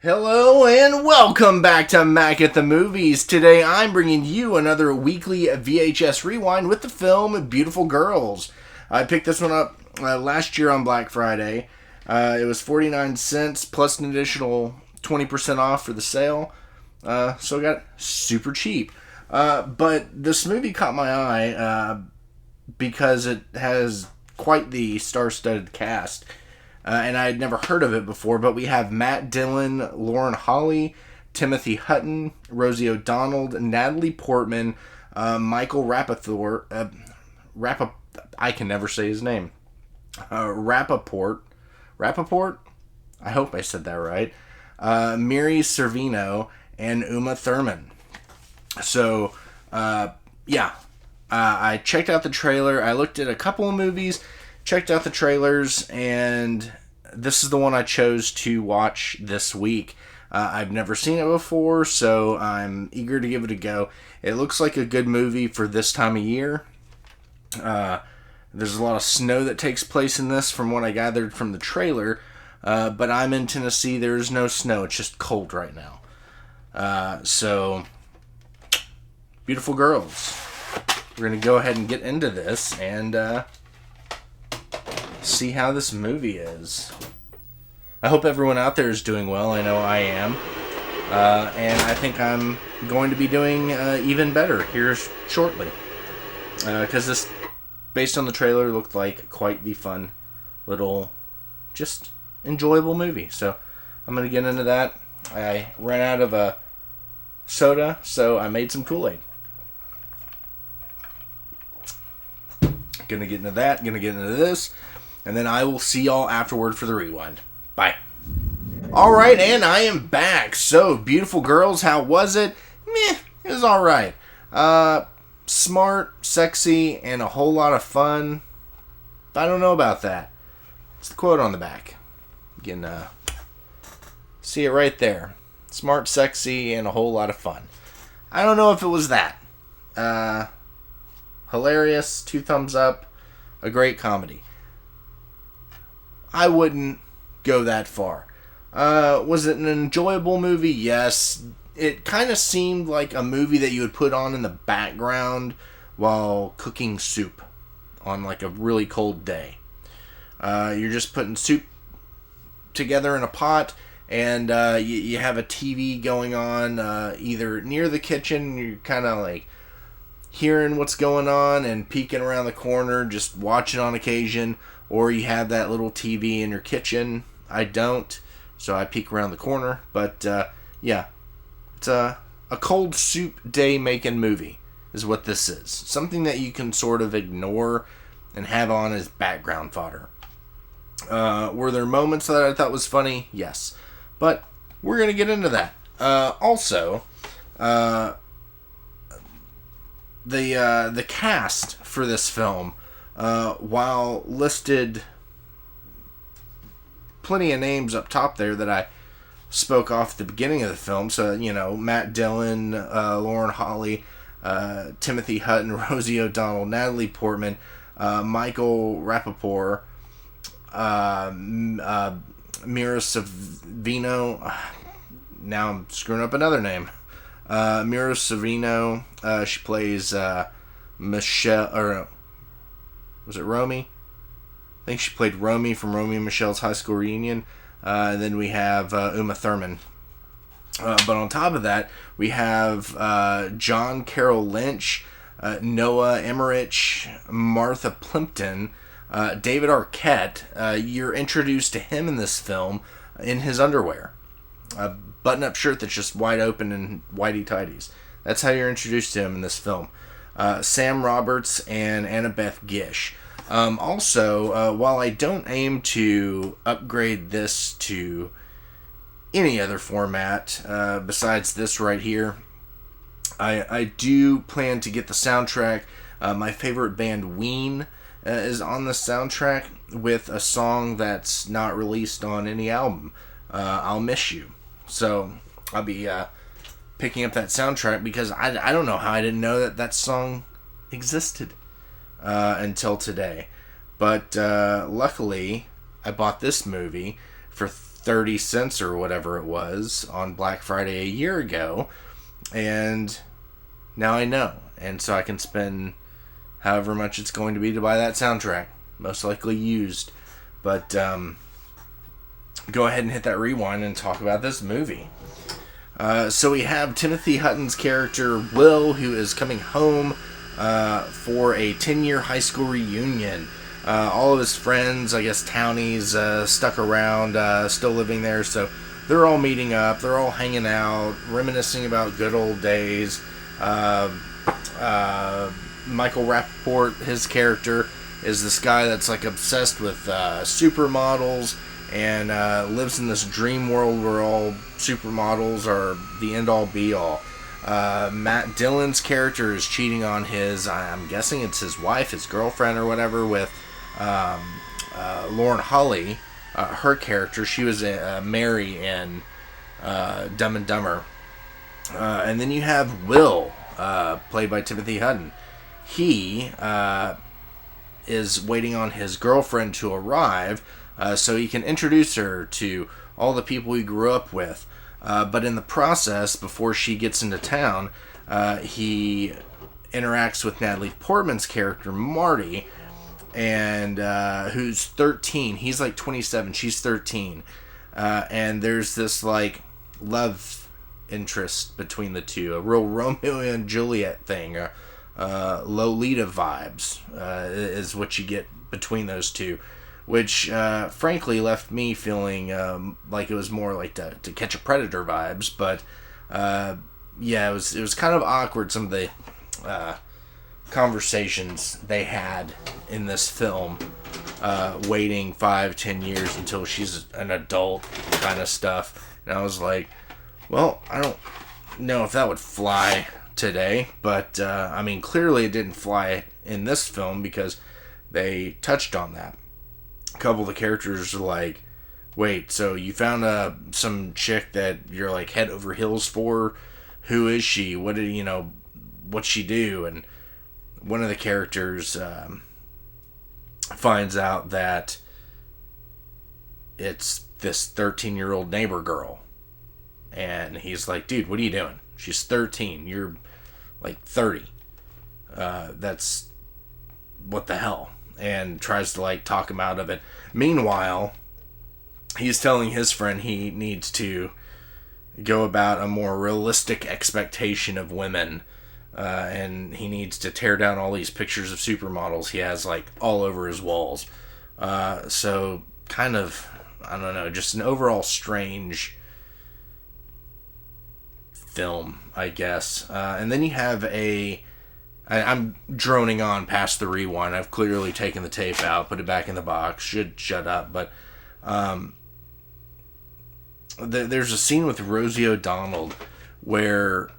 Hello and welcome back to Mac at the Movies. Today I'm bringing you another weekly VHS rewind with the film Beautiful Girls. I picked this one up last year on Black Friday. It was 49 cents plus an additional 20% off for the sale. So I got it super cheap. But this movie caught my eye because it has quite the star-studded cast. And I had never heard of it before, but we have Matt Dillon, Lauren Holly, Timothy Hutton, Rosie O'Donnell, Natalie Portman, Michael Rapaport, I can never say his name, Rapaport, I hope I said that right, Miri Servino, and Uma Thurman. So, I checked out the trailer, I looked at a couple of movies, checked out the trailers, and this is the one I chose to watch this week. I've never seen it before, so I'm eager to give it a go. It looks like a good movie for this time of year. There's a lot of snow that takes place in this from what I gathered from the trailer, but I'm in Tennessee. There's no snow. It's just cold right now. So, Beautiful Girls. We're going to go ahead and get into this and see how this movie is. I hope everyone out there is doing well. I know I am. And I think I'm going to be doing even better here shortly. Because this, based on the trailer, looked like quite the fun little, just enjoyable movie. So I'm going to get into that. I ran out of a soda, so I made some Kool-Aid. Gonna get into that, gonna get into this, and then I will see y'all afterward for the rewind. Bye. Alright, and I am back. So, Beautiful Girls, how was it? Meh, it was alright. Smart, sexy, and a whole lot of fun. I don't know about that. It's the quote on the back. You can see it right there. Smart, sexy, and a whole lot of fun. I don't know if it was that. Hilarious, 2 thumbs up, a great comedy. I wouldn't go that far. Was it an enjoyable movie? Yes. It kind of seemed like a movie that you would put on in the background while cooking soup on like a really cold day. You're just putting soup together in a pot, and you have a TV going on either near the kitchen. You're kind of like hearing what's going on and peeking around the corner, just watching on occasion, or you have that little TV in your kitchen. I don't, so I peek around the corner, but it's a cold soup day making movie is what this is. Something that you can sort of ignore and have on as background fodder. Were there moments that I thought was funny? Yes, but we're going to get into that. The cast for this film, while listed plenty of names up top there that I spoke off at the beginning of the film, so, Matt Dillon, Lauren Holly, Timothy Hutton, Rosie O'Donnell, Natalie Portman, Michael Rapaport, Mira Savino, now I'm screwing up another name, Mira Savino, she plays Michelle, or was it Romy? I think she played Romy from Romy and Michelle's High School Reunion. And then we have Uma Thurman. But on top of that, we have John Carroll Lynch, Noah Emmerich, Martha Plimpton, David Arquette. You're introduced to him in this film in his underwear. A button-up shirt that's just wide open and whitey-tighties. That's how you're introduced to him in this film. Sam Roberts and Annabeth Gish. While I don't aim to upgrade this to any other format besides this right here, I do plan to get the soundtrack. My favorite band, Ween, is on the soundtrack with a song that's not released on any album, I'll Miss You. So I'll be picking up that soundtrack because I don't know how I didn't know that song existed until today. But luckily, I bought this movie for 30 cents or whatever it was on Black Friday a year ago. And now I know. And so I can spend however much it's going to be to buy that soundtrack. Most likely used. But go ahead and hit that rewind and talk about this movie. So we have Timothy Hutton's character, Will, who is coming home for a 10-year high school reunion. All of his friends, I guess townies, stuck around, still living there, so they're all meeting up, they're all hanging out, reminiscing about good old days. Michael Rappaport, his character, is this guy that's like obsessed with supermodels and lives in this dream world where all supermodels are the end-all be-all. Matt Dillon's character is cheating on his, I'm guessing it's his wife, his girlfriend or whatever, with Lauren Holly, her character. She was Mary in Dumb and Dumber. And then you have Will, played by Timothy Hutton. He is waiting on his girlfriend to arrive so he can introduce her to all the people he grew up with. But in the process, before she gets into town, he interacts with Natalie Portman's character, Marty, and who's 13. He's like 27. She's 13. And there's this like love interest between the two, a real Romeo and Juliet thing, Lolita vibes is what you get between those two, which frankly left me feeling like it was more like To Catch a Predator vibes. But yeah, it was kind of awkward, some of the conversations they had in this film, waiting 5-10 years until she's an adult kind of stuff. And I was like, well, I don't know if that would fly today, but I mean, clearly it didn't fly in this film because they touched on that. A couple of the characters are like, wait, so you found some chick that you're like head over heels for? Who is she? What did what'd she do? And one of the characters finds out that it's this 13-year-old neighbor girl. And he's like, dude, what are you doing? She's 13. You're like 30. That's what the hell? And tries to like talk him out of it. Meanwhile, he's telling his friend he needs to go about a more realistic expectation of women. And he needs to tear down all these pictures of supermodels he has like all over his walls. So kind of, I don't know, just an overall strange film, I guess. And then you have I'm droning on past the rewind. I've clearly taken the tape out, put it back in the box, should shut up, but there's a scene with Rosie O'Donnell where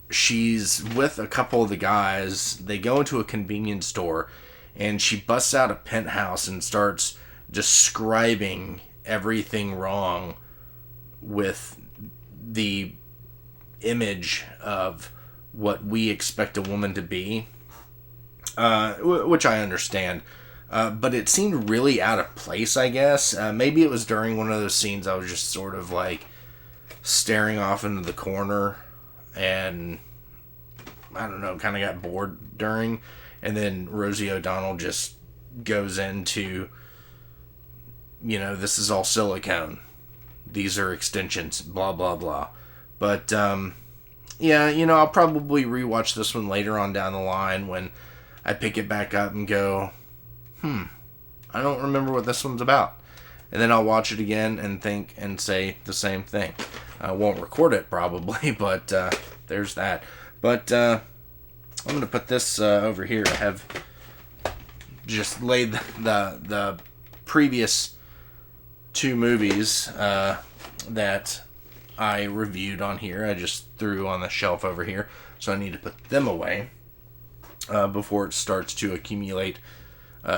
she's with a couple of the guys. They go into a convenience store and she busts out a penthouse and starts describing everything wrong with the image of what we expect a woman to be, which I understand, but it seemed really out of place, I guess. Maybe it was during one of those scenes I was just sort of like staring off into the corner and I don't know, kind of got bored during, and then Rosie O'Donnell just goes into, this is all silicone, these are extensions, blah blah blah. But yeah, I'll probably rewatch this one later on down the line when I pick it back up and go, I don't remember what this one's about. And then I'll watch it again and think and say the same thing. I won't record it probably, but there's that. But I'm going to put this over here. I have just laid the previous two movies that I reviewed on here. I just threw on the shelf over here, so I need to put them away before it starts to accumulate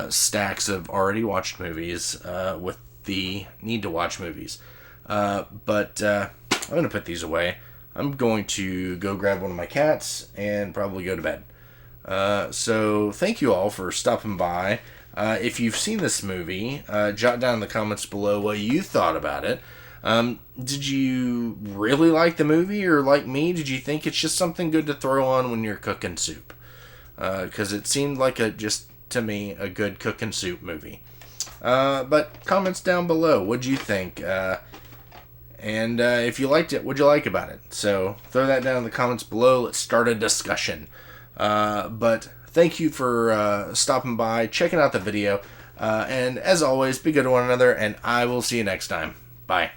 stacks of already watched movies with the need to watch movies. But I'm going to put these away. I'm going to go grab one of my cats and probably go to bed. So thank you all for stopping by. If you've seen this movie, jot down in the comments below what you thought about it. Did you really like the movie, or like me, did you think it's just something good to throw on when you're cooking soup? Because it seemed like just to me, a good cooking soup movie. But comments down below, what'd you think? And if you liked it, what'd you like about it? So throw that down in the comments below. Let's start a discussion. But thank you for stopping by, checking out the video. And as always, be good to one another, and I will see you next time. Bye.